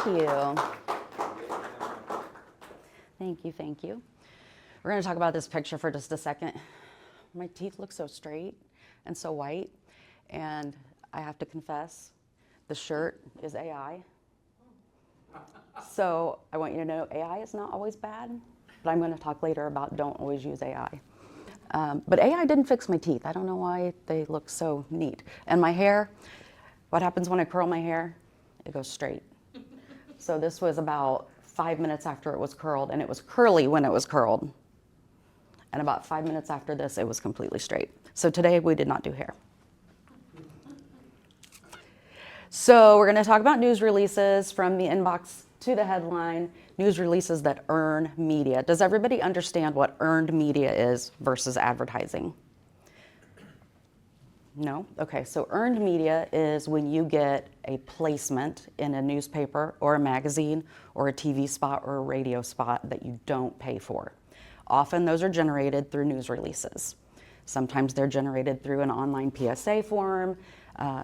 you. Thank you, thank you. We're going to talk about this picture for just a second. My teeth look so straight and so white, and I have to confess, the shirt is AI. So I want you to know AI is not always bad, but I'm going to talk later about don't always use AI. But AI didn't fix my teeth. I don't know why they look so neat. And my hair, what happens when I curl my hair? It goes straight. So this was about 5 minutes after it was curled, and it was curly when it was curled. And about 5 minutes after this, it was completely straight. So today we did not do hair. So we're going to talk about news releases from the inbox to the headline, news releases that earn media. Does everybody understand what earned media is versus advertising? No? Okay, so earned media is when you get a placement in a newspaper or a magazine or a TV spot or a radio spot that you don't pay for. Often those are generated through news releases. Sometimes they're generated through an online PSA form,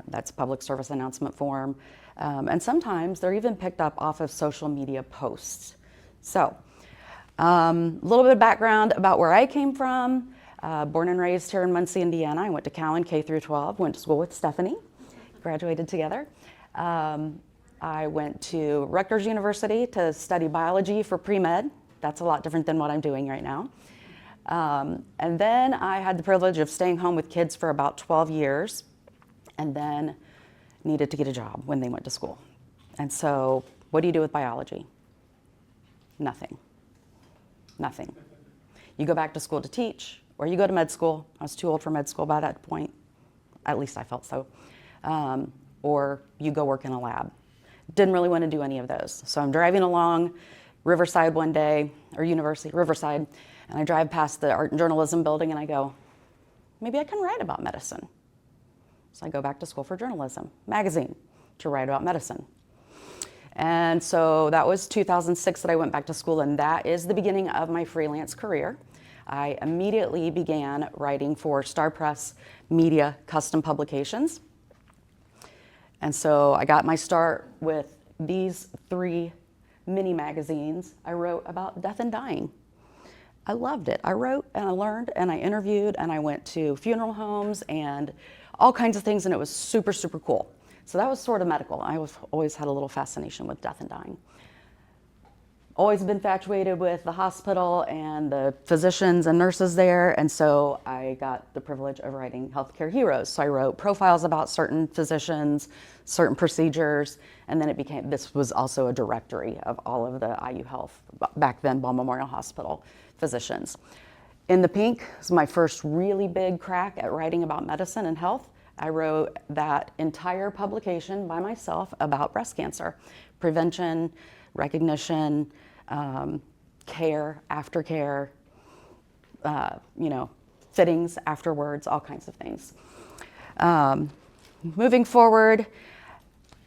that's public service announcement form, and sometimes they're even picked up off of social media posts. So, a little bit of background about where I came from. Born and raised here in Muncie, Indiana. I went to Cowan K through 12, went to school with Stephanie, graduated together. I went to Rutgers University to study biology for pre-med. That's a lot different than what I'm doing right now. And then I had the privilege of staying home with kids for about 12 years and then needed to get a job when they went to school. And so what do you do with biology? Nothing. Nothing. You go back to school to teach, or you go to med school. I was too old for med school by that point. At least I felt so. Or you go work in a lab. Didn't really want to do any of those. So I'm driving along Riverside one day, or University, Riverside, and I drive past the art and journalism building and I go, maybe I can write about medicine. So I go back to school for journalism, magazine, to write about medicine. And so that was 2006 that I went back to school, and that is the beginning of my freelance career. I immediately began writing for Star Press Media Custom Publications. And so I got my start with these 3 mini magazines. I wrote about death and dying. I loved it. I wrote and I learned and I interviewed and I went to funeral homes and all kinds of things, and it was super, super cool. So that was sort of medical. I always had a little fascination with death and dying. Always been infatuated with the hospital and the physicians and nurses there, and so I got the privilege of writing healthcare heroes. So I wrote profiles about certain physicians, certain procedures, and then this was also a directory of all of the IU Health, back then Ball Memorial Hospital physicians. In the Pink was my first really big crack at writing about medicine and health. I wrote that entire publication by myself about breast cancer, prevention, recognition, care, aftercare, fittings afterwards, all kinds of things. Moving forward,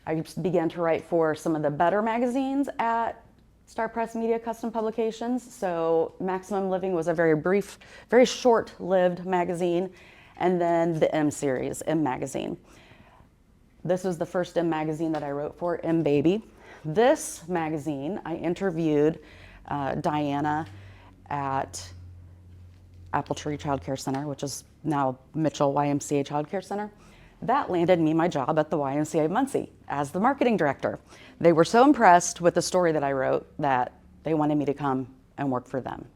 I began to write for some of the better magazines at Star Press Media Custom Publications. So Maximum Living was a very brief, very short-lived magazine, and then the M series, M Magazine. This was the first M magazine that I wrote for, M Baby. This magazine, I interviewed Diana at Apple Tree Child Care Center, which is now Mitchell YMCA Child Care Center. That landed me my job at the YMCA Muncie as the marketing director. They were so impressed with the story that I wrote that they wanted me to come and work for them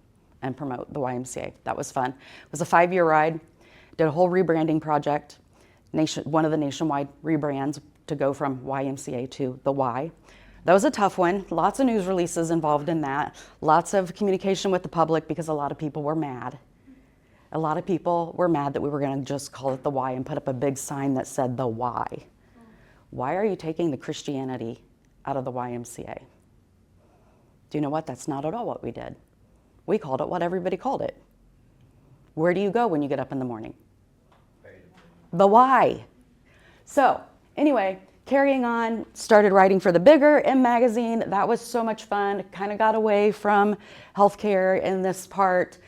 and promote the YMCA. That was fun. It was a 5-year ride. Did a whole rebranding project, one of the nationwide rebrands to go from YMCA to the Y. That was a tough one. Lots of news releases involved in that. Lots of communication with the public because a lot of people were mad. A lot of people were mad that we were going to just call it the Y and put up a big sign that said the Y. Why are you taking the Christianity out of the YMCA? Do you know what? That's not at all what we did. We called it what everybody called it. Where do you go when you get up in the morning? The Y. So anyway, carrying on, started writing for the bigger M magazine. That was so much fun. Kind of got away from healthcare in this part.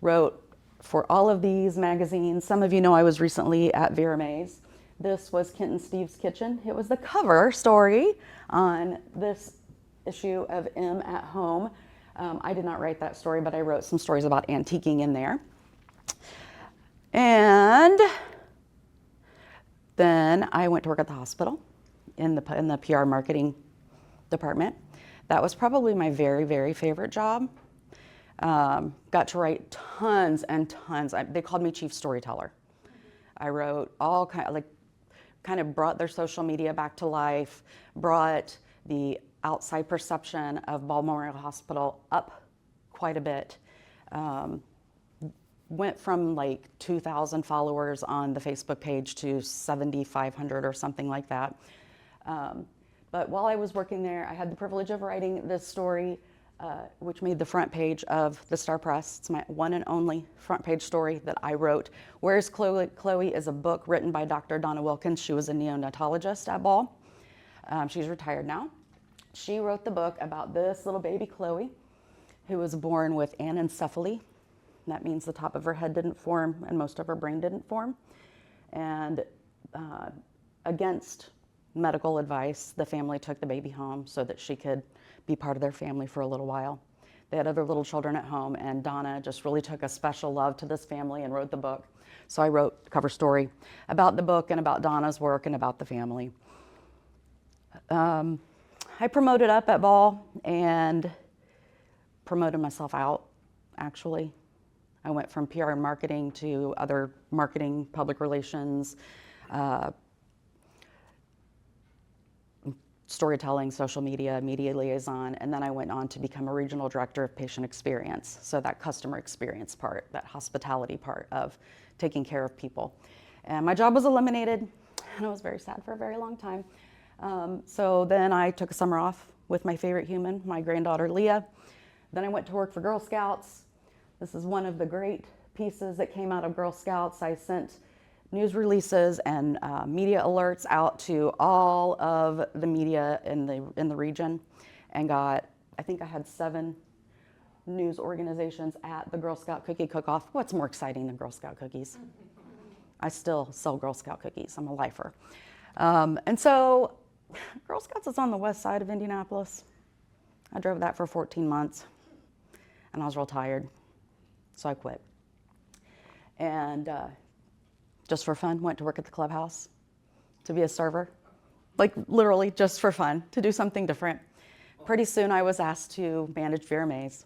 Wrote for all of these magazines. Some of you know I was recently at Vera Mays. This was Kent and Steve's Kitchen. It was the cover story on this issue of M at Home. I did not write that story, but I wrote some stories about antiquing in there. And then I went to work at the hospital in the PR marketing department. That was probably my very, very favorite job. Got to write tons and tons. They called me chief storyteller. I wrote all kind of brought their social media back to life, brought the outside perception of Ball Memorial Hospital up quite a bit. Went from like 2,000 followers on the Facebook page to 7,500 or something like that. But while I was working there, I had the privilege of writing this story, which made the front page of the Star Press. It's my one and only front page story that I wrote. Where's Chloe? Chloe is a book written by Dr. Donna Wilkins. She was a neonatologist at Ball. She's retired now. She wrote the book about this little baby Chloe, who was born with anencephaly. That means the top of her head didn't form and most of her brain didn't form. And against medical advice, the family took the baby home so that she could be part of their family for a little while. They had other little children at home, and Donna just really took a special love to this family and wrote the book. So I wrote a cover story about the book and about Donna's work and about the family. I promoted up at Ball and promoted myself out, actually. I went from PR and marketing to other marketing, public relations, storytelling, social media, media liaison, and then I went on to become a regional director of patient experience. So that customer experience part, that hospitality part of taking care of people. And my job was eliminated, and I was very sad for a very long time. So then I took a summer off with my favorite human, my granddaughter Leah. Then I went to work for Girl Scouts. This is one of the great pieces that came out of Girl Scouts. I sent news releases and media alerts out to all of the media in the region, and I think I had 7 news organizations at the Girl Scout Cookie Cook-Off. What's more exciting than Girl Scout cookies? I still sell Girl Scout cookies. I'm a lifer. And so Girl Scouts is on the west side of Indianapolis. I drove that for 14 months, and I was real tired, so I quit. And just for fun, went to work at the clubhouse to be a server, like literally just for fun, to do something different. Pretty soon I was asked to manage VRMAs.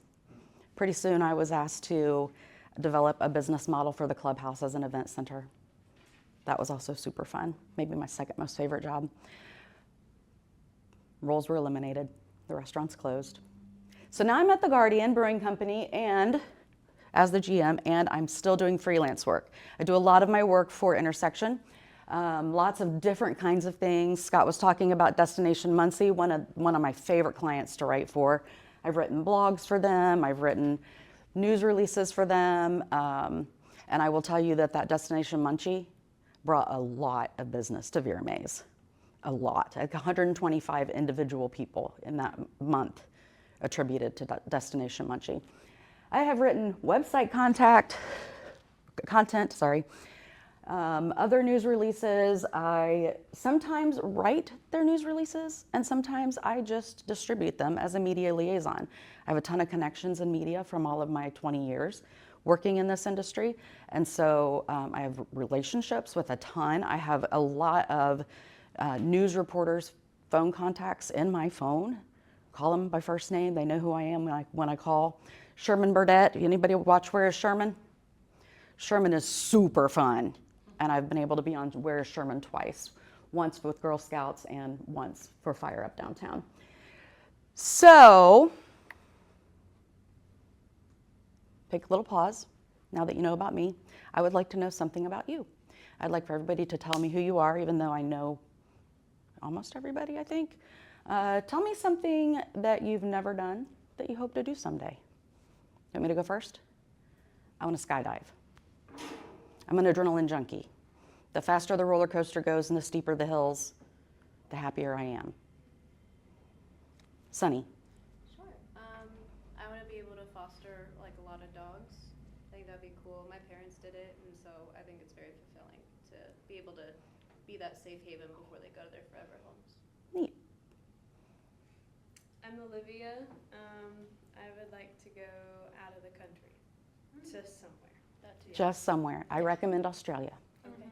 Pretty soon I was asked to develop a business model for the clubhouse as an event center. That was also super fun, maybe my second most favorite job. Roles were eliminated, the restaurants closed. So now I'm at the Guardian Brewing Company and as the GM, and I'm still doing freelance work. I do a lot of my work for Intersection, lots of different kinds of things. Scott was talking about Destination Muncie, one of my favorite clients to write for. I've written blogs for them, I've written news releases for them, and I will tell you that Destination Muncie brought a lot of business to VRMAs, a lot, like 125 individual people in that month attributed to Destination Muncie. I have written website content, other news releases. I sometimes write their news releases, and sometimes I just distribute them as a media liaison. I have a ton of connections in media from all of my 20 years working in this industry, and so I have relationships with a ton. I have a lot of news reporters' phone contacts in my phone. Call them by first name. They know who I am when I call. Sherman Burdett, anybody watch Where is Sherman? Sherman is super fun, and I've been able to be on Where is Sherman twice, once with Girl Scouts and once for Fire Up Downtown. So, take a little pause. Now that you know about me, I would like to know something about you. I'd like for everybody to tell me who you are, even though I know almost everybody, I think. Tell me something that you've never done that you hope to do someday. You want me to go first? I want to skydive. I'm an adrenaline junkie. The faster the roller coaster goes and the steeper the hills, the happier I am. Sunny. Sure. I want to be able to foster like a lot of dogs. I think that'd be cool. My parents did it, and so I think it's very fulfilling to be able to be that safe haven before they go to their forever homes. Neat. I'm Olivia. I would like to go out of the country, just somewhere. That too. Just somewhere. I recommend Australia. Okay.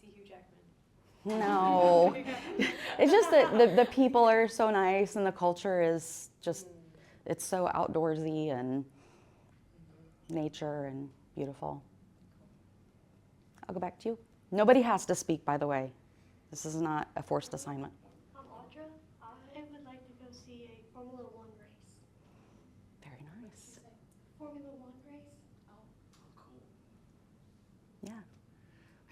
See Hugh Jackman. No. It's just that the people are so nice and the culture is just, it's so outdoorsy and nature and beautiful. I'll go back to you. Nobody has to speak, by the way. This is not a forced assignment. I'm Audra. I would like to go see a Formula One race. Very nice. Formula One race? Cool. Yeah.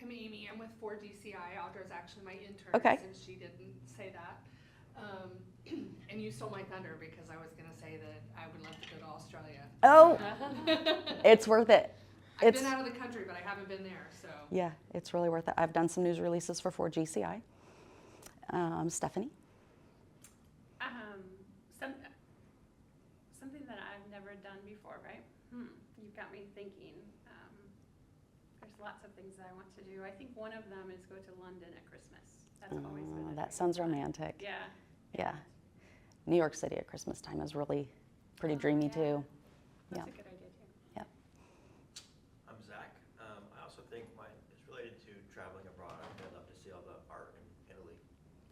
I'm Amy. I'm with 4DCI. Audra's actually my intern, Okay. since she didn't say that. And you stole my thunder because I was going to say that I would love to go to Australia. Oh, it's worth it. I've been out of the country, but I haven't been there, so. Yeah, it's really worth it. I've done some news releases for 4GCI. Stephanie? Something that I've never done before, right? You've got me thinking. There's lots of things that I want to do. I think one of them is go to London at Christmas. That's always been a That dream. sounds romantic. Yeah. Yeah. New York City at Christmas time is really pretty dreamy Yeah. too. That's Yeah. a good idea too. Yeah. I'm Zach. I also think mine is related to traveling abroad. I'd love to see all the art in Italy.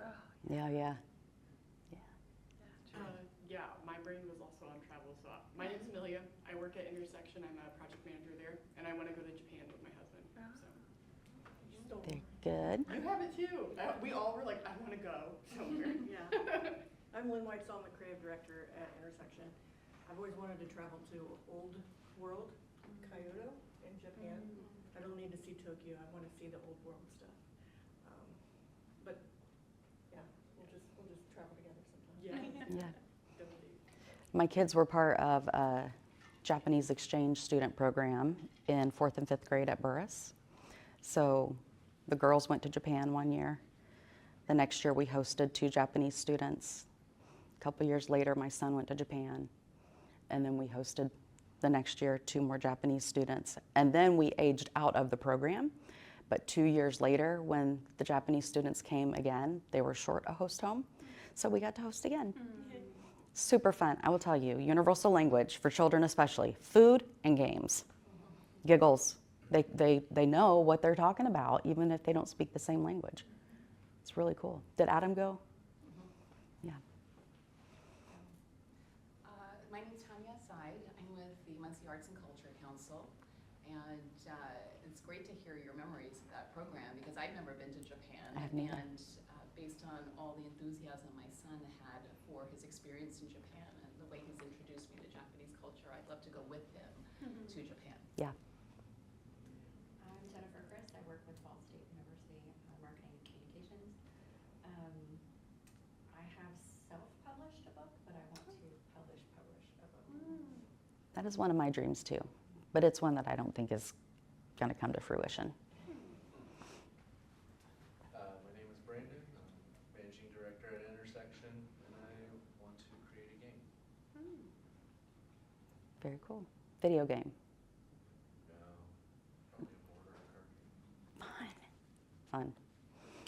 Oh, Yeah, yeah. Yeah, my brain was also on travel. So my name's Amelia. I work at Intersection. I'm a project manager there, and I want to go to Japan with my husband. So Very good. you have it too. We all were like, I want to go somewhere. Yeah. I'm Lynn Whitesell. I'm the creative director at Intersection. I've always wanted to travel to Old World, Kyoto in Japan. I don't need to see Tokyo. I want to see the Old World stuff. But yeah, we'll just travel together sometime. Yeah. Yeah. Definitely. My kids were part of a Japanese exchange student program in 4th and 5th grade at Burris. So the girls went to Japan one year. The next year we hosted 2 Japanese students. A couple years later, my son went to Japan. And then we hosted the next year 2 more Japanese students. And then we aged out of the program. But 2 years later, when the Japanese students came again, they were short a host home. So we got to host again. Super fun, I will tell you. Universal language for children especially. Food and games. Giggles. They know what they're talking about, even if they don't speak the same language. It's really cool. Did Adam go? Yeah. My name's Tanya Seid. I'm with the Muncie Arts and Culture Council. And it's great to hear your memories of that program because I've never been to Japan. I have neither. And based on all the enthusiasm my son had for his experience in Japan and the way he's introduced me to Japanese culture, I'd love to go with him to Japan. Yeah. I'm Jennifer Chris. I work with Ball State University Marketing and Communications. I have self-published a book, but I want to publish a book. That is one of my dreams too. But it's one that I don't think is going to come to fruition. My name is Brandon. I'm managing director at Intersection, and I want to create a game. Very cool. Video game. No, probably a border or card game. Fun.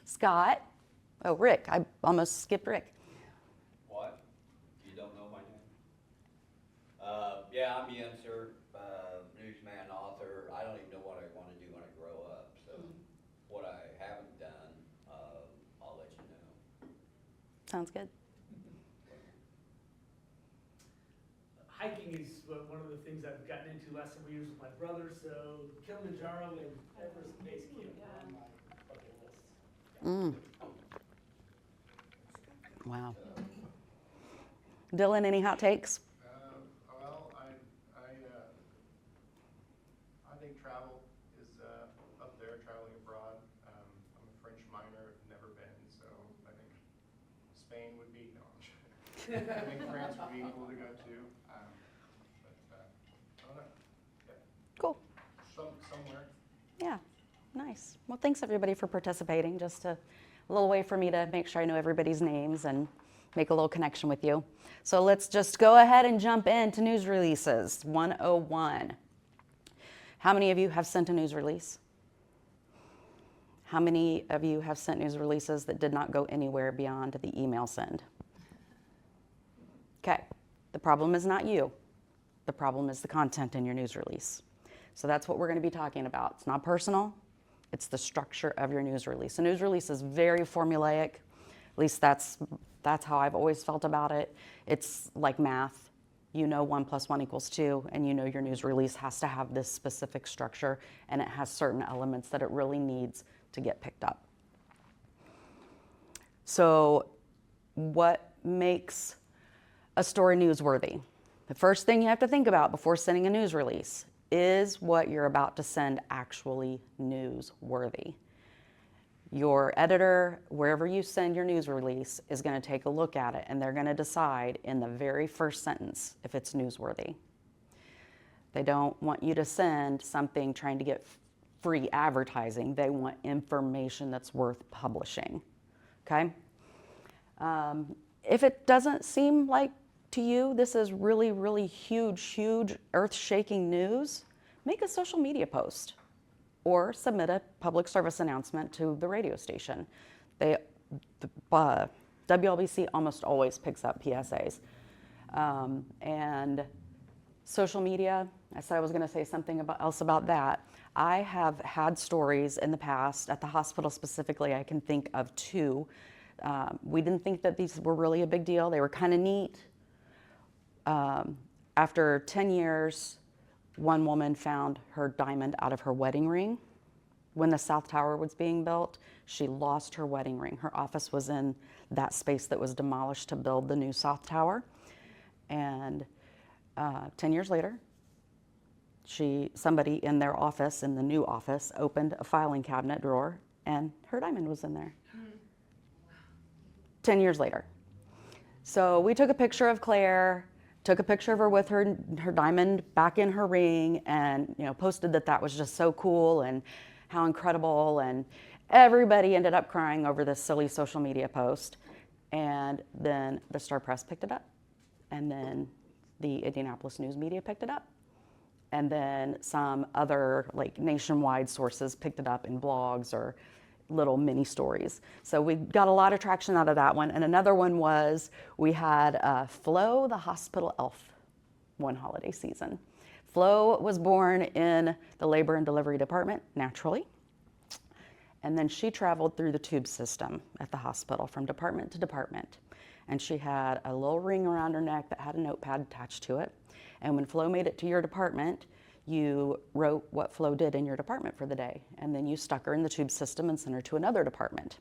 Scott. Oh, Rick. I almost skipped Rick. What? You don't know my name? Yeah, I'm Yenser, newsman, author. I don't even know what I want to do when I grow up. So what I haven't done, I'll let you know. Sounds good. Hiking is one of the things I've gotten into last several years with my brother, so Kilimanjaro and Everest Base Camp are on my bucket list. Wow. Dylan, any hot takes? Well, I think travel is up there, traveling abroad. I'm a French minor, I've never been, so I think Spain would be, no, I'm sure. I think France would be cool to go to. But I don't know. Yeah. Cool. Somewhere. Yeah, nice. Well, thanks everybody for participating. Just a little way for me to make sure I know everybody's names and make a little connection with you. So let's just go ahead and jump into news releases 101. How many of you have sent a news release? How many of you have sent news releases that did not go anywhere beyond the email send? Okay, the problem is not you. The problem is the content in your news release. So that's what we're going to be talking about. It's not personal, it's the structure of your news release. A news release is very formulaic. At least that's how I've always felt about it. It's like math. You know 1 + 1 = 2, and you know your news release has to have this specific structure, and it has certain elements that it really needs to get picked up. So what makes a story newsworthy? The first thing you have to think about before sending a news release is what you're about to send actually newsworthy. Your editor, wherever you send your news release, is going to take a look at it, and they're going to decide in the very first sentence if it's newsworthy. They don't want you to send something trying to get free advertising. They want information that's worth publishing. Okay? If it doesn't seem like to you this is really, really huge, earth-shaking news, make a social media post or submit a public service announcement to the radio station. WLBC almost always picks up PSAs. And social media, I said I was going to say something else about that. I have had stories in the past, at the hospital specifically, I can think of 2. We didn't think that these were really a big deal. They were kind of neat. After 10 years, one woman found her diamond out of her wedding ring. When the South Tower was being built, she lost her wedding ring. Her office was in that space that was demolished to build the new South Tower. And 10 years later, somebody in their office, in the new office, opened a filing cabinet drawer, and her diamond was in there. 10 years later. So we took a picture of Claire, took a picture of her with her diamond back in her ring, and posted that was just so cool and how incredible, and everybody ended up crying over this silly social media post. And then the Star Press picked it up, and then the Indianapolis news media picked it up, and then some other nationwide sources picked it up in blogs or little mini stories. So we got a lot of traction out of that one. And another one was we had Flo, the hospital elf, one holiday season. Flo was born in the labor and delivery department, naturally. And then she traveled through the tube system at the hospital from department to department. And she had a little ring around her neck that had a notepad attached to it. And when Flo made it to your department, you wrote what Flo did in your department for the day. And then you stuck her in the tube system and sent her to another department.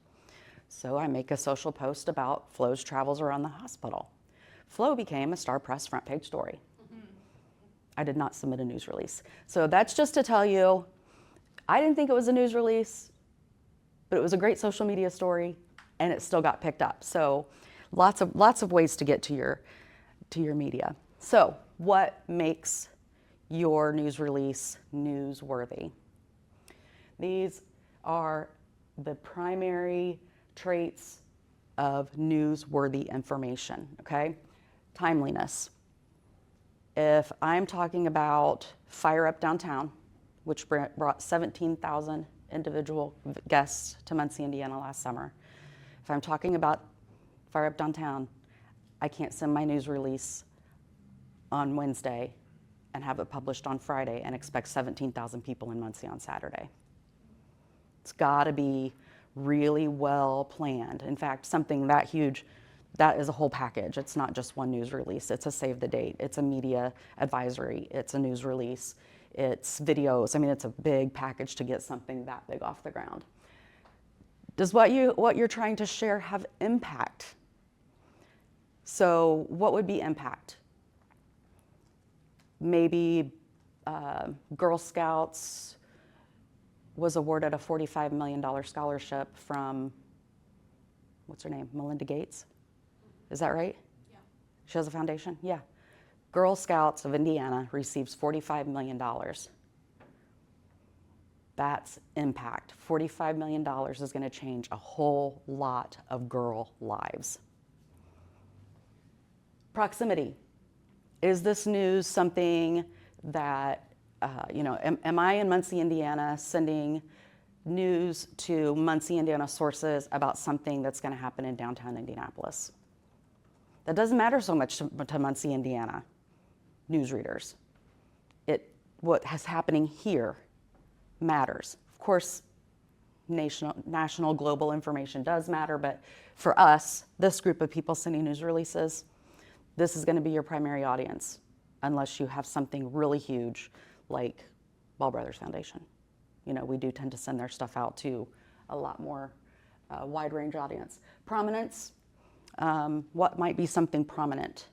So I make a social post about Flo's travels around the hospital. Flo became a Star Press front page story. I did not submit a news release. So that's just to tell you, I didn't think it was a news release, but it was a great social media story, and it still got picked up. So lots of ways to get to your media. So what makes your news release newsworthy? These are the primary traits of newsworthy information, okay? Timeliness. If I'm talking about Fire Up Downtown, which brought 17,000 individual guests to Muncie, Indiana last summer, if I'm talking about Fire Up Downtown, I can't send my news release on Wednesday and have it published on Friday and expect 17,000 people in Muncie on Saturday. It's got to be really well planned. In fact, something that huge, that is a whole package. It's not just one news release. It's a save the date. It's a media advisory. It's a news release. It's videos. I mean, it's a big package to get something that big off the ground. Does what you're trying to share have impact? So what would be impact? Maybe Girl Scouts was awarded a $45 million scholarship from, what's her name, Melinda Gates? Is that right? Yeah. She has a foundation? Yeah. Girl Scouts of Indiana receives $45 million. That's impact. $45 million is going to change a whole lot of girl lives. Proximity. Is this news something that, am I in Muncie, Indiana, sending news to Muncie, Indiana sources about something that's going to happen in downtown Indianapolis. That doesn't matter so much to Muncie, Indiana newsreaders. What is happening here matters. Of course, national, global information does matter, but for us, this group of people sending news releases, this is going to be your primary audience, unless you have something really huge like Ball Brothers Foundation. You know, we do tend to send their stuff out to a lot more wide range audience. Prominence, what might be something prominent?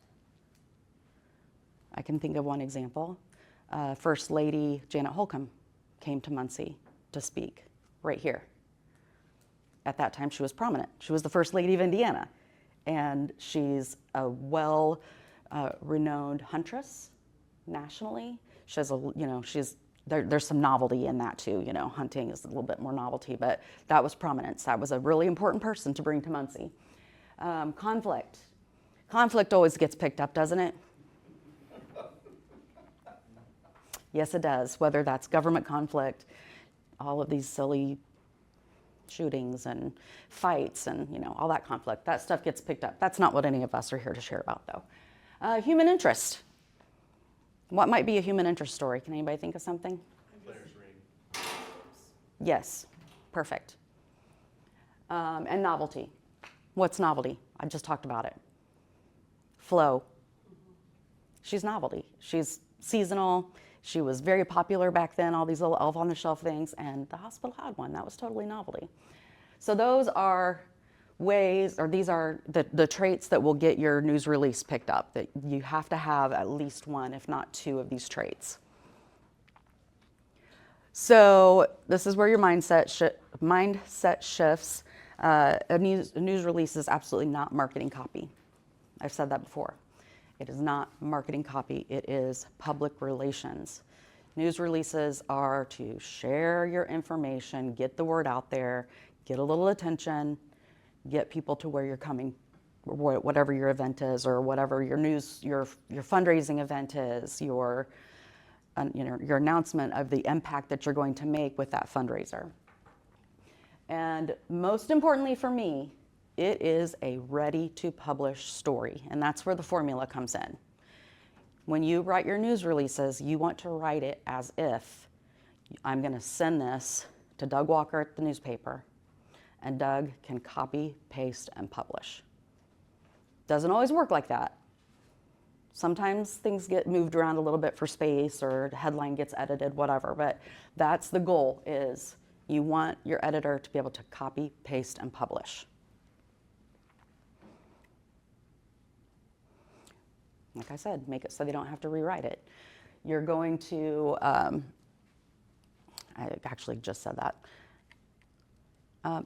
I can think of one example. First Lady Janet Holcomb came to Muncie to speak right here. At that time, she was prominent. She was the First Lady of Indiana, and she's a well-renowned huntress nationally. She has there's some novelty in that too. You know, hunting is a little bit more novelty, but that was prominence. That was a really important person to bring to Muncie. Conflict always gets picked up, doesn't it? Yes, it does. Whether that's government conflict, all of these silly shootings and fights and, you know, all that conflict, that stuff gets picked up. That's not what any of us are here to share about, though. Human interest. What might be a human interest story? Can anybody think of something? Player's ring. Yes, perfect. And novelty. What's novelty? I just talked about it. Flow. She's novelty. She's seasonal. She was very popular back then, all these little elf on the shelf things, and the hospital had one. That was totally novelty. So those are ways, or these are the traits that will get your news release picked up, that you have to have at least one, if not two of these traits. So this is where your mindset shifts. A news release is absolutely not marketing copy. I've said that before. It is not marketing copy, it is public relations. News releases are to share your information, get the word out there, get a little attention, get people to where you're coming, whatever your event is, or whatever your fundraising event is, your announcement of the impact that you're going to make with that fundraiser. And most importantly for me, it is a ready-to-publish story, and that's where the formula comes in. When you write your news releases, you want to write it as if I'm going to send this to Doug Walker at the newspaper, and Doug can copy, paste, and publish. Doesn't always work like that. Sometimes things get moved around a little bit for space, or the headline gets edited, whatever, but that's the goal, is you want your editor to be able to copy, paste, and publish. Like I said, make it so they don't have to rewrite it. You're going to, I actually just said that.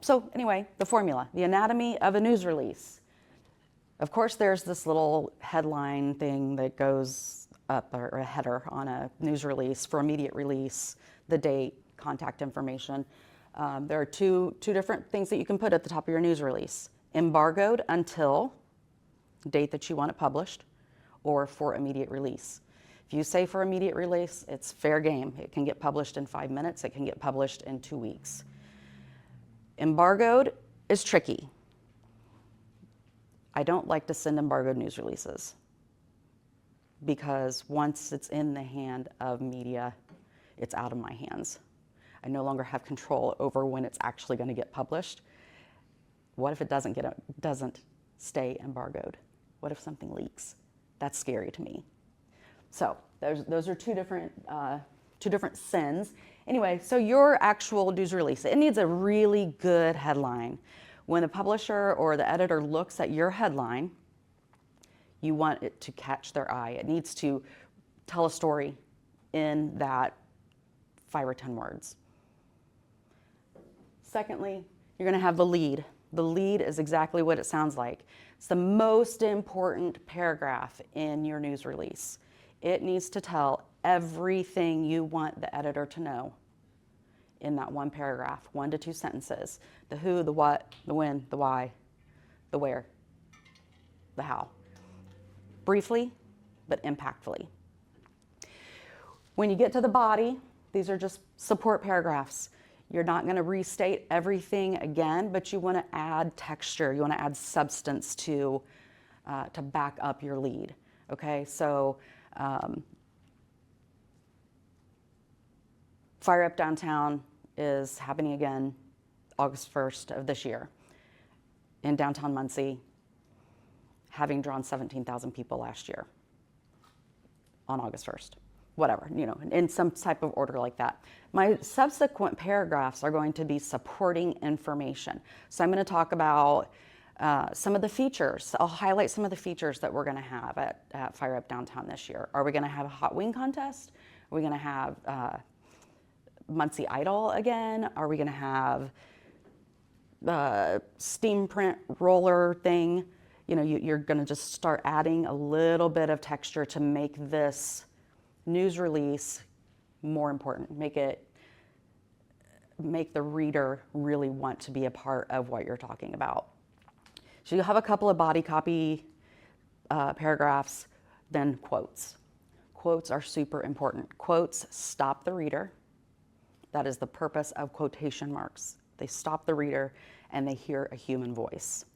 So anyway, the formula, the anatomy of a news release. Of course, there's this little headline thing that goes up, or a header on a news release for immediate release, the date, contact information. There are two different things that you can put at the top of your news release. Embargoed until date that you want it published, or for immediate release. If you say for immediate release, it's fair game. It can get published in 5 minutes. It can get published in 2 weeks. Embargoed is tricky. I don't like to send embargoed news releases, because once it's in the hand of media, it's out of my hands. I no longer have control over when it's actually going to get published. What if it doesn't stay embargoed? What if something leaks? That's scary to me. So those are two different sins. Anyway, so your actual news release, it needs a really good headline. When the publisher or the editor looks at your headline, you want it to catch their eye. It needs to tell a story in that 5 or 10 words. Secondly, you're going to have the lead. The lead is exactly what it sounds like. It's the most important paragraph in your news release. It needs to tell everything you want the editor to know in that one paragraph, 1 to 2 sentences. The who, the what, the when, the why, the where, the how. Briefly, but impactfully. When you get to the body, these are just support paragraphs. You're not going to restate everything again, but you want to add texture. You want to add substance to back up your lead. Okay, so Fire Up Downtown is happening again August 1st of this year in downtown Muncie, having drawn 17,000 people last year on August 1st. Whatever, you know, in some type of order like that. My subsequent paragraphs are going to be supporting information. So I'm going to talk about some of the features. I'll highlight some of the features that we're going to have at Fire Up Downtown this year. Are we going to have a hot wing contest? Are we going to have Muncie Idol again? Are we going to have steam print roller thing? You know, you're going to just start adding a little bit of texture to make this news release more important. Make the reader really want to be a part of what you're talking about. So you'll have a couple of body copy paragraphs, then quotes. Quotes are super important. Quotes stop the reader. That is the purpose of quotation marks. They stop the reader and they hear a human voice.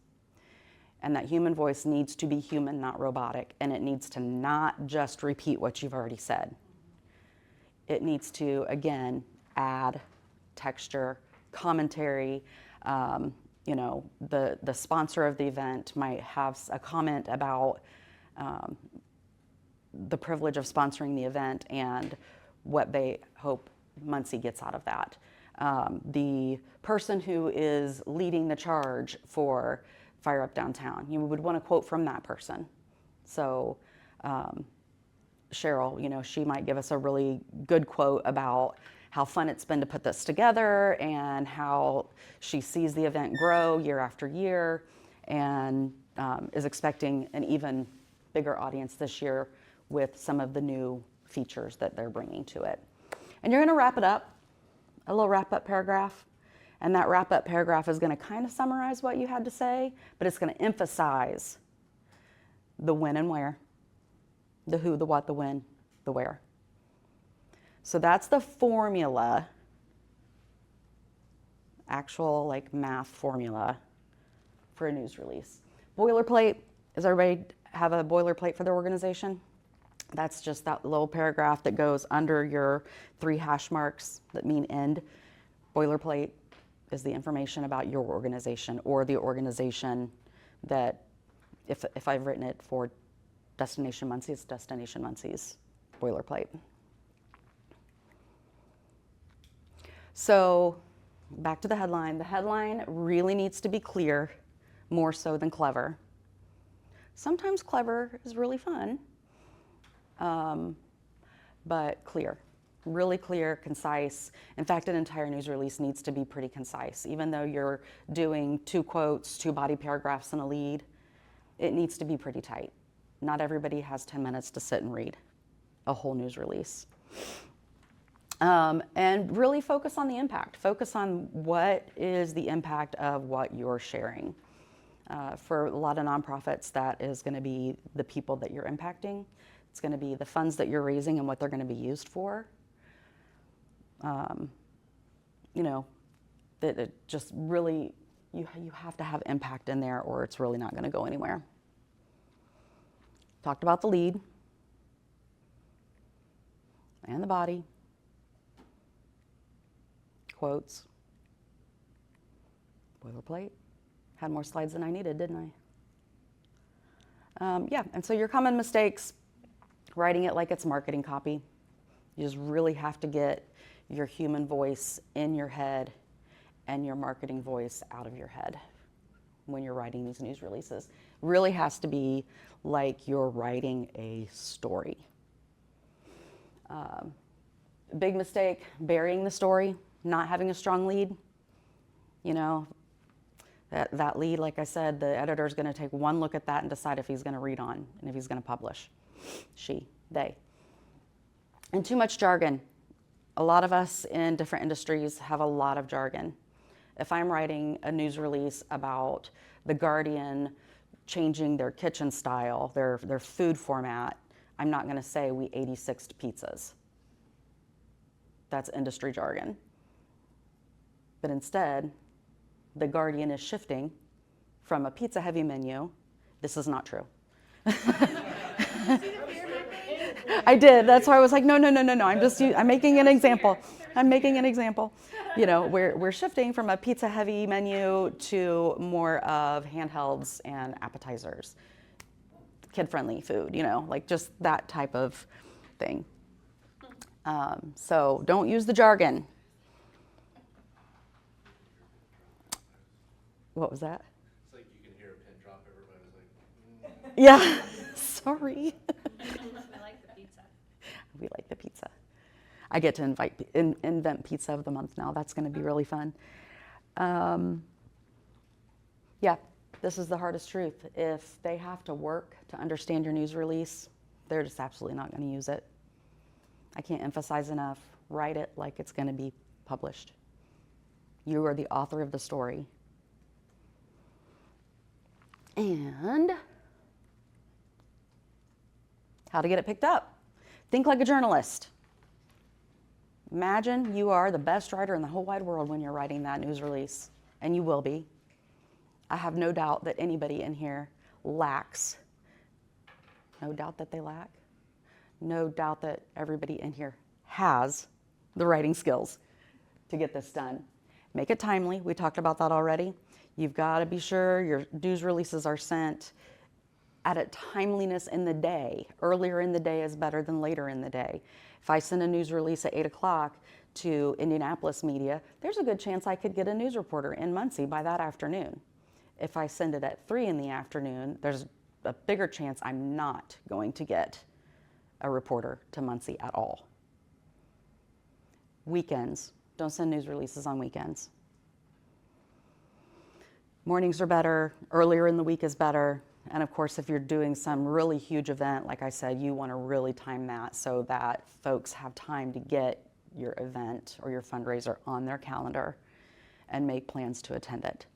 And that human voice needs to be human, not robotic, and it needs to not just repeat what you've already said. It needs to, again, add texture, commentary. You know, the sponsor of the event might have a comment about the privilege of sponsoring the event and what they hope Muncie gets out of that. The person who is leading the charge for Fire Up Downtown, you would want to quote from that person. So Cheryl, you know, she might give us a really good quote about how fun it's been to put this together and how she sees the event grow year after year and is expecting an even bigger audience this year with some of the new features that they're bringing to it. And you're going to wrap it up, a little wrap-up paragraph. And that wrap-up paragraph is going to kind of summarize what you had to say, but it's going to emphasize the when and where, the who, the what, the when, the where. So that's the formula, actual like math formula for a news release. Boilerplate, does everybody have a boilerplate for their organization? That's just that little paragraph that goes under your 3 hash marks that mean end. Boilerplate is the information about your organization or the organization that, if I've written it for Destination Muncie, it's Destination Muncie's boilerplate. So back to the headline. The headline really needs to be clear, more so than clever. Sometimes clever is really fun, but clear. Really clear, concise. In fact, an entire news release needs to be pretty concise. Even though you're doing 2 quotes, 2 body paragraphs and a lead, it needs to be pretty tight. Not everybody has 10 minutes to sit and read a whole news release. And really focus on the impact. Focus on what is the impact of what you're sharing. For a lot of nonprofits, that is going to be the people that you're impacting. It's going to be the funds that you're raising and what they're going to be used for. You know, that it just really, you have to have impact in there or it's really not going to go anywhere. Talked about the lead and the body, quotes, boilerplate. Had more slides than I needed, didn't I? Yeah, and so your common mistakes, writing it like it's marketing copy. You just really have to get your human voice in your head and your marketing voice out of your head when you're writing these news releases. Really has to be like you're writing a story. Big mistake, burying the story, not having a strong lead. You know, that lead, like I said, the editor's going to take one look at that and decide if he's going to read on and if he's going to publish. She, they. And too much jargon. A lot of us in different industries have a lot of jargon. If I'm writing a news release about The Guardian changing their kitchen style, their food format, I'm not going to say we 86'd pizzas. That's industry jargon. But instead, the Guardian is shifting from a pizza-heavy menu. This is not true. I did. That's why I was like, no. I'm making an example. I'm making an example. You know, we're shifting from a pizza-heavy menu to more of handhelds and appetizers, kid-friendly food. You know, like just that type of thing. So don't use the jargon. What was that? It's like you can hear a pin drop. Everybody's like, Yeah. Sorry. We like the pizza. We like the pizza. I get to invent pizza of the month now. That's going to be really fun. Yeah, this is the hardest truth. If they have to work to understand your news release, they're just absolutely not going to use it. I can't emphasize enough. Write it like it's going to be published. You are the author of the story. And how to get it picked up. Think like a journalist. Imagine you are the best writer in the whole wide world when you're writing that news release, and you will be. I have no doubt that anybody in here lacks. No doubt that they lack. No doubt that everybody in here has the writing skills to get this done. Make it timely. We talked about that already. You've got to be sure your news releases are sent at a timeliness in the day. Earlier in the day is better than later in the day. If I send a news release at 8 o'clock to Indianapolis media, there's a good chance I could get a news reporter in Muncie by that afternoon. If I send it at 3 in the afternoon, there's a bigger chance I'm not going to get a reporter to Muncie at all. Weekends. Don't send news releases on weekends. Mornings are better. Earlier in the week is better. And of course, if you're doing some really huge event, like I said, you want to really time that so that folks have time to get your event or your fundraiser on their calendar and make plans to attend it.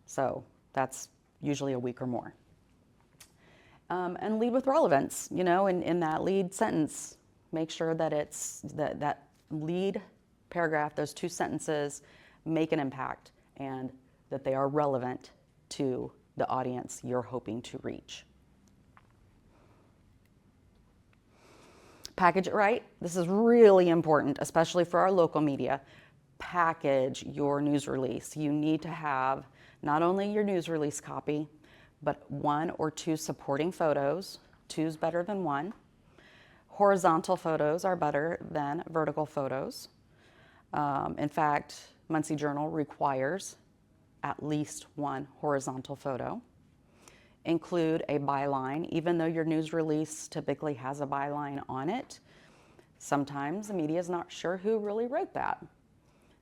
So that's usually a week or more. And lead with relevance, you know, in that lead sentence, make sure that it's that lead paragraph, those 2 sentences make an impact and that they are relevant to the audience you're hoping to reach. Package it right. This is really important, especially for our local media. Package your news release. You need to have not only your news release copy, but 1 or 2 supporting photos. 2 is better than 1. Horizontal photos are better than vertical photos. In fact, Muncie Journal requires at least 1 horizontal photo. Include a byline, even though your news release typically has a byline on it. Sometimes the media is not sure who really wrote that.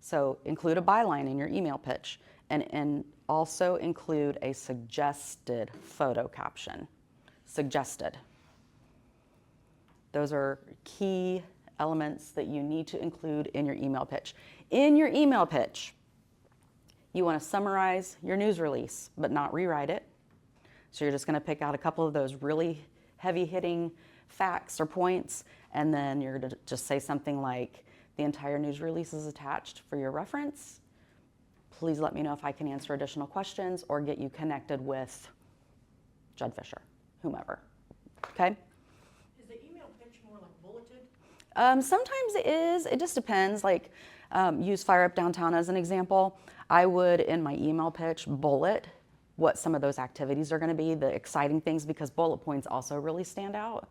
So include a byline in your email pitch and also include a suggested photo caption. Suggested. Those are key elements that you need to include in your email pitch. In your email pitch, you want to summarize your news release, but not rewrite it. So you're just going to pick out a couple of those really heavy-hitting facts or points, and then you're going to just say something like, the entire news release is attached for your reference. Please let me know if I can answer additional questions or get you connected with Judd Fisher, whomever. Okay? Is the email pitch more like bulleted? Sometimes it is. It just depends. Like, use Fire Up Downtown as an example. I would, in my email pitch, bullet what some of those activities are going to be, the exciting things, because bullet points also really stand out.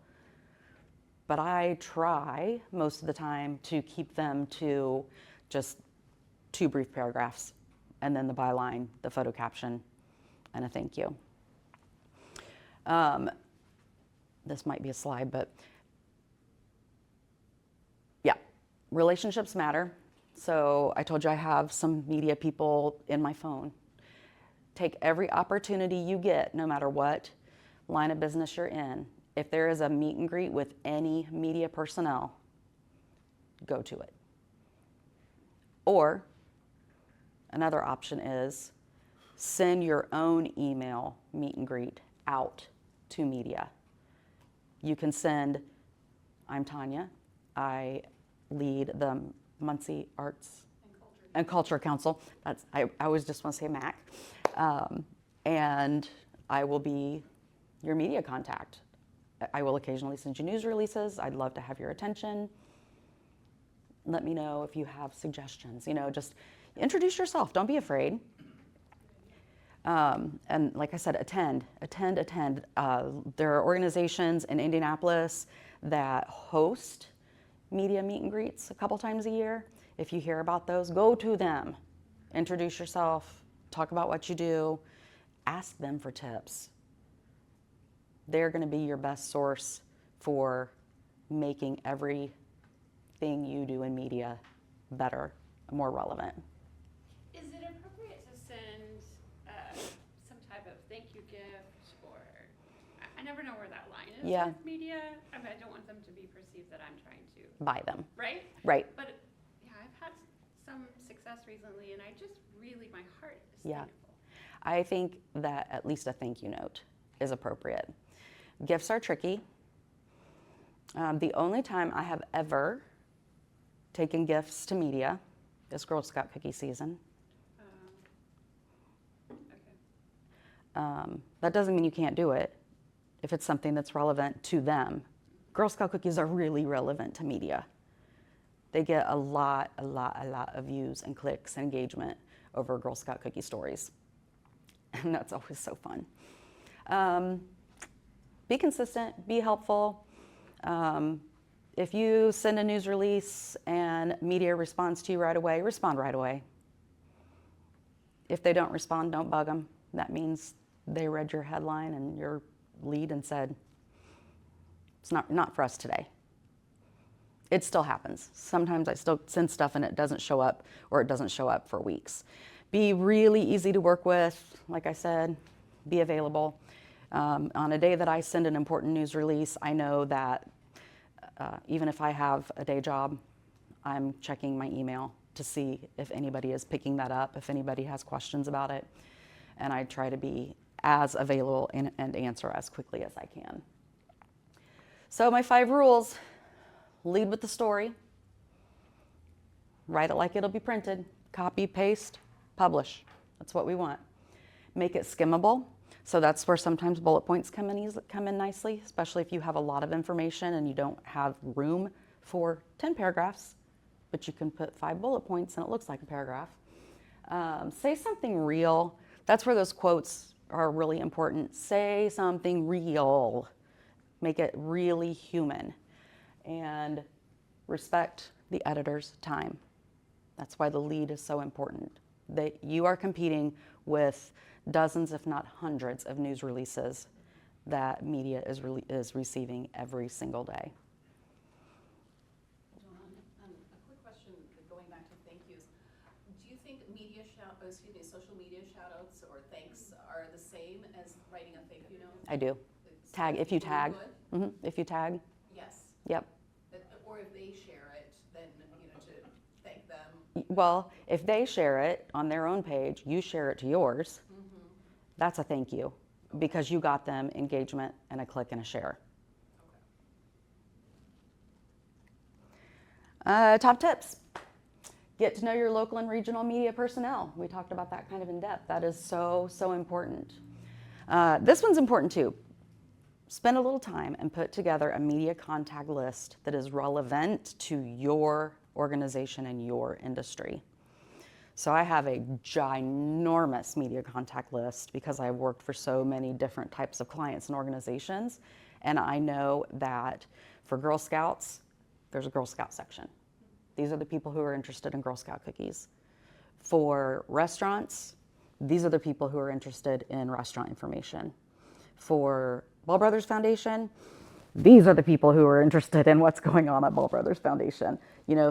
But I try most of the time to keep them to just 2 brief paragraphs, and then the byline, the photo caption, and a thank you. This might be a slide, but yeah, relationships matter. So I told you I have some media people in my phone. Take every opportunity you get, no matter what line of business you're in. If there is a meet and greet with any media personnel, go to it. Or another option is send your own email meet and greet out to media. You can send, I'm Tanya, I lead the Muncie Arts and Culture Council. I always just want to say MAC. And I will be your media contact. I will occasionally send you news releases. I'd love to have your attention. Let me know if you have suggestions. Just introduce yourself. Don't be afraid. And like I said, attend. There are organizations in Indianapolis that host media meet and greets a couple times a year. If you hear about those, go to them. Introduce yourself. Talk about what you do. Ask them for tips. They're going to be your best source for making everything you do in media better, more relevant. Is it appropriate to send some type of thank you gift, or I never know where that line is with media. I mean, I don't want them to be perceived that I'm trying to Buy them. Right? Right. But yeah, I've had some success recently, and I just really, my heart is thankful. I think that at least a thank you note is appropriate. Gifts are tricky. The only time I have ever taken gifts to media is Girl Scout cookie season. That doesn't mean you can't do it if it's something that's relevant to them. Girl Scout cookies are really relevant to media. They get a lot of views and clicks and engagement over Girl Scout cookie stories. And that's always so fun. Be consistent, be helpful. If you send a news release and media responds to you right away, respond right away. If they don't respond, don't bug them. That means they read your headline and your lead and said, it's not for us today. It still happens. Sometimes I still send stuff and it doesn't show up, or it doesn't show up for weeks. Be really easy to work with. Like I said, be available. On a day that I send an important news release, I know that even if I have a day job, I'm checking my email to see if anybody is picking that up, if anybody has questions about it. And I try to be as available and answer as quickly as I can. So my 5 rules: lead with the story, write it like it'll be printed, copy, paste, publish. That's what we want. Make it skimmable. So that's where sometimes bullet points come in nicely, especially if you have a lot of information and you don't have room for 10 paragraphs, but you can put 5 bullet points and it looks like a paragraph. Say something real. That's where those quotes are really important. Say something real. Make it really human. And respect the editor's time. That's why the lead is so important. You are competing with dozens, if not hundreds, of news releases that media is receiving every single day. Dawn, a quick question going back to thank yous. Do you think social media shout-outs or thanks are the same as writing a thank you note? I do. Tag, if you tag. If you tag. Yes. Yep. Or if they share it, then, to thank them. Well, if they share it on their own page, you share it to yours. That's a thank you, because you got them engagement and a click and a share. Top tips. Get to know your local and regional media personnel. We talked about that kind of in depth. That is so important. This one's important too. Spend a little time and put together a media contact list that is relevant to your organization and your industry. So I have a ginormous media contact list because I've worked for so many different types of clients and organizations. And I know that for Girl Scouts, there's a Girl Scout section. These are the people who are interested in Girl Scout cookies. For restaurants, these are the people who are interested in restaurant information. For Ball Brothers Foundation, these are the people who are interested in what's going on at Ball Brothers Foundation.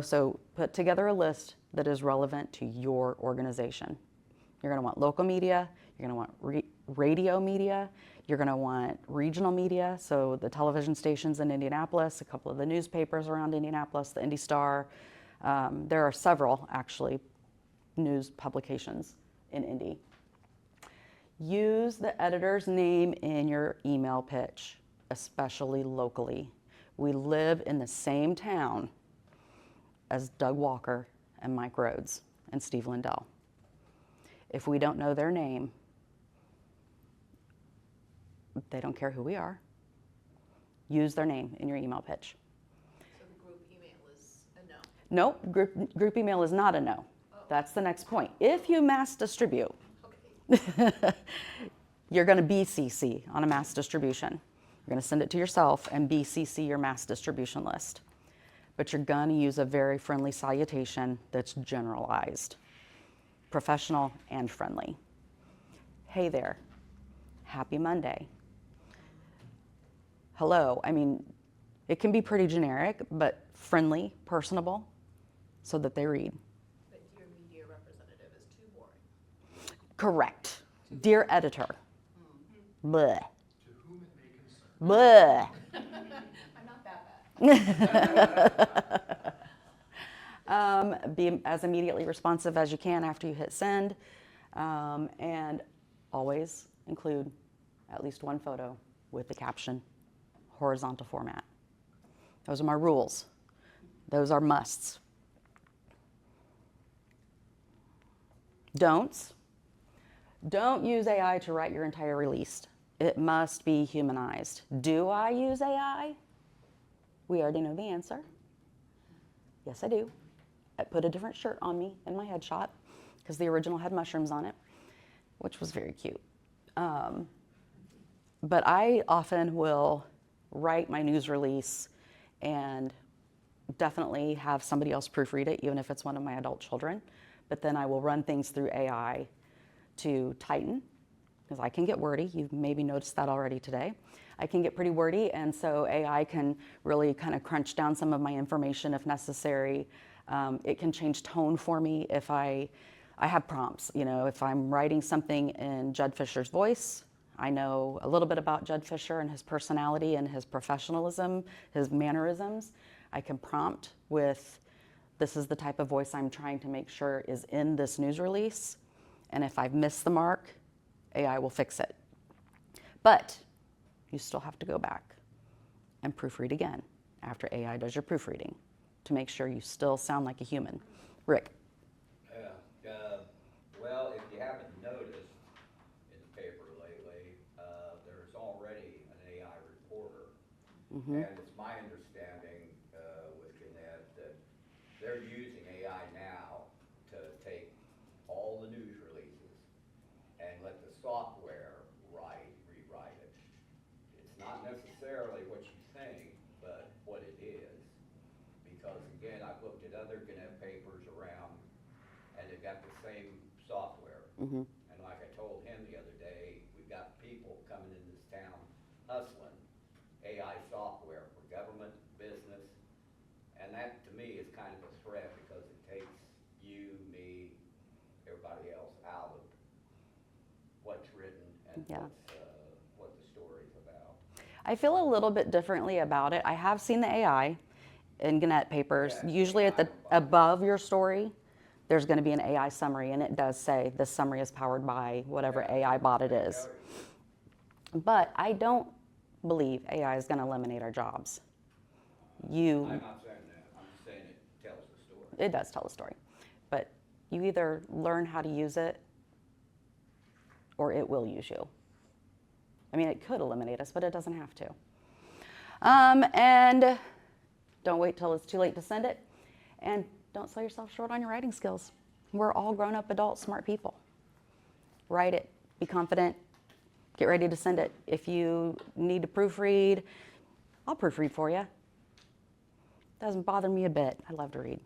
So put together a list that is relevant to your organization. You're going to want local media, you're going to want radio media, you're going to want regional media, so the television stations in Indianapolis, a couple of the newspapers around Indianapolis, the Indy Star. There are several, actually, news publications in Indy. Use the editor's name in your email pitch, especially locally. We live in the same town as Doug Walker and Mike Rhodes. and Steve Lindell. If we don't know their name, they don't care who we are. Use their name in your email pitch. So the group email is a no? Nope, group email is not a no. That's the next point. If you mass distribute, you're going to BCC on a mass distribution. You're going to send it to yourself and BCC your mass distribution list. But you're going to use a very friendly salutation that's generalized, professional and friendly. Hey there, happy Monday. Hello, I mean, it can be pretty generic, but friendly, personable, so that they read. But dear media representative is too boring. Correct. Dear editor. Bleh. To whom it may concern. Bleh. I'm not that bad. Be as immediately responsive as you can after you hit send, and always include at least one photo with the caption, horizontal format. Those are my rules. Those are musts. Don'ts. Don't use AI to write your entire release. It must be humanized. Do I use AI? We already know the answer. Yes, I do. I put a different shirt on me in my headshot because the original had mushrooms on it, which was very cute. But I often will write my news release and definitely have somebody else proofread it, even if it's one of my adult children. But then I will run things through AI to tighten, because I can get wordy. You've maybe noticed that already today. I can get pretty wordy, and so AI can really kind of crunch down some of my information if necessary. It can change tone for me if I have prompts. You know, if I'm writing something in Judd Fisher's voice, I know a little bit about Judd Fisher and his personality and his professionalism, his mannerisms. I can prompt with, this is the type of voice I'm trying to make sure is in this news release. And if I've missed the mark, AI will fix it. But you still have to go back and proofread again after AI does your proofreading to make sure you still sound like a human. Rick. Well, if you haven't noticed in the paper lately, there's already an AI reporter. Mm-hmm. And it's my understanding with Gannett that they're using AI now to take all the news releases and let the software rewrite it. It's not necessarily what you think, but what it is. Because again, I've looked at other Gannett papers around and they've got the same software. Mm-hmm. And like I told him the other day, we've got people coming in this town hustling AI software for government, business, and that to me is kind of a threat because it takes you, me, everybody else out of what's written and what the story's about. I feel a little bit differently about it. I have seen the AI in Gannett papers. Yeah, usually at the above your story, there's going to be an AI summary, and it does say this summary is powered by whatever AI bot it is. But I don't believe AI is going to eliminate our jobs. I'm not saying that. I'm just saying it tells the story. It does tell a story. But you either learn how to use it or it will use you. I mean, it could eliminate us, but it doesn't have to. And don't wait till it's too late to send it. And don't sell yourself short on your writing skills. We're all grown-up, adult, smart people. Write it. Be confident. Get ready to send it. If you need to proofread, I'll proofread for you. Doesn't bother me a bit. I love to read.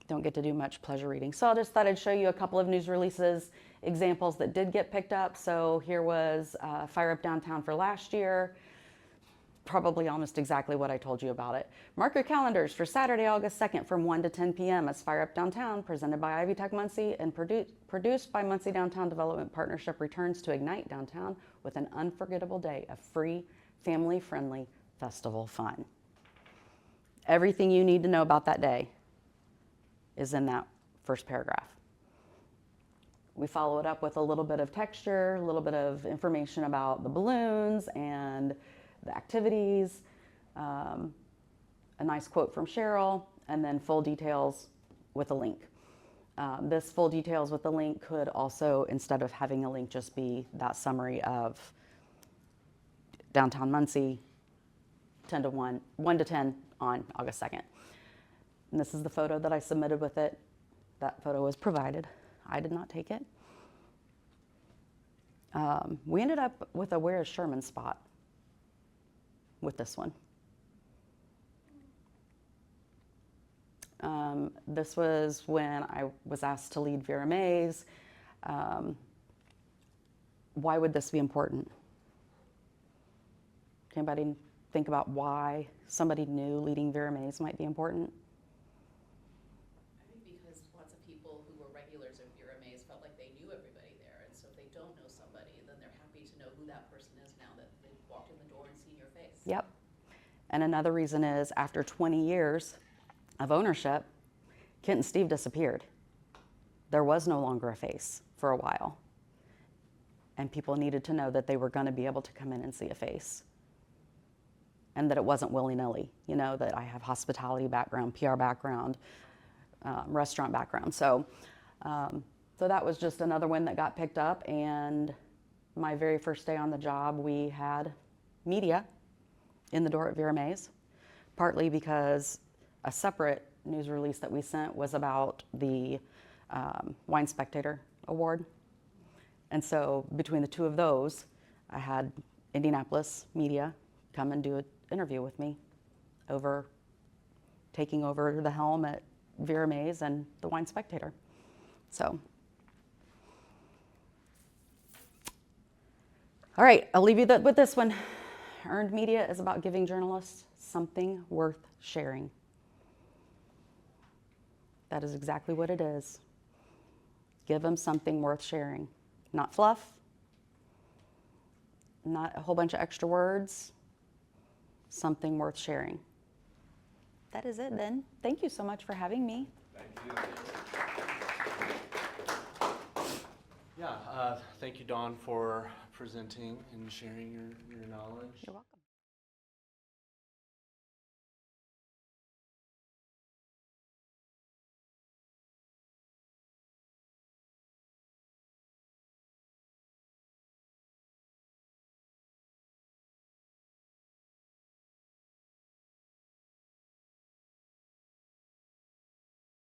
Don't get to do much pleasure reading. So I just thought I'd show you a couple of news releases, examples that did get picked up. So here was Fire Up Downtown for last year. Probably almost exactly what I told you about it. Mark your calendars for Saturday, August 2nd from 1 to 10 p.m. as Fire Up Downtown, presented by Ivy Tech Muncie and produced by Muncie Downtown Development Partnership, returns to ignite downtown with an unforgettable day of free, family-friendly festival fun. Everything you need to know about that day is in that first paragraph. We follow it up with a little bit of texture, a little bit of information about the balloons and the activities, a nice quote from Cheryl, and then full details with a link. This full details with the link could also, instead of having a link, just be that summary of downtown Muncie, 1 to 10 on August 2nd. And this is the photo that I submitted with it. That photo was provided. I did not take it. We ended up with a Where is Sherman spot with this one. This was when I was asked to lead VRMAs. Why would this be important? Can anybody think about why somebody new leading VRMAs might be important? I think because lots of people who were regulars of VRMAs felt like they knew everybody there, and so if they don't know somebody, then they're happy to know who that person is now that they've walked in the door and seen your face. Yep. And another reason is after 20 years of ownership, Kent and Steve disappeared. There was no longer a face for a while. And people needed to know that they were going to be able to come in and see a face. And that it wasn't willy-nilly, you know, that I have hospitality background, PR background, restaurant background. So that was just another one that got picked up. And my very first day on the job, we had media in the door at VRMAs, partly because a separate news release that we sent was about the Wine Spectator Award. And so between the two of those, I had Indianapolis media come and do an interview with me over taking over the helm at VRMAs and the Wine Spectator. So, all right, I'll leave you with this one. Earned media is about giving journalists something worth sharing. That is exactly what it is. Give them something worth sharing. Not fluff, not a whole bunch of extra words, something worth sharing. That is it then. Thank you so much for having me. Thank you. Yeah, thank you, Dawn, for presenting and sharing your knowledge. You're welcome.